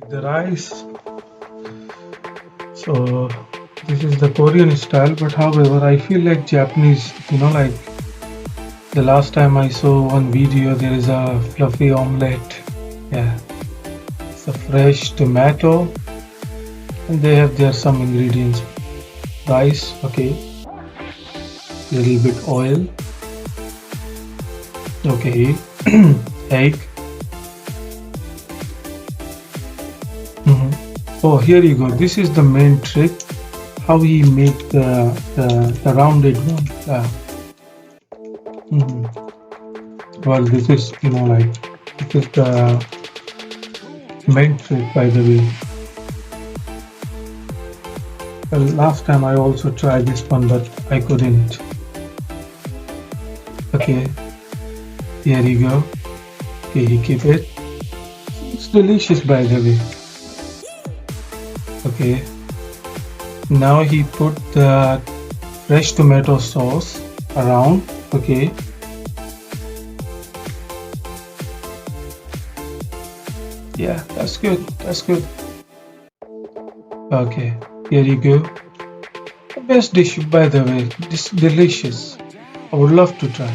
the rice. So this is the Korean style, but however I feel like Japanese, like the last time I saw one video, there is a fluffy omelette. Yeah, it's a fresh tomato and they have there some ingredients. Rice, okay, little bit oil, okay, egg. Oh, here you go. This is the main trick. How he made the rounded one. Well, this is this is the main trick, by the way. Well, last time I also tried this one, but I couldn't. Okay, here you go. Okay, he keep it. It's delicious, by the way. Okay, now he put the fresh tomato sauce around. Okay, yeah, that's good, that's good. Okay, here you go. The best dish, by the way. This is delicious. I would love to try.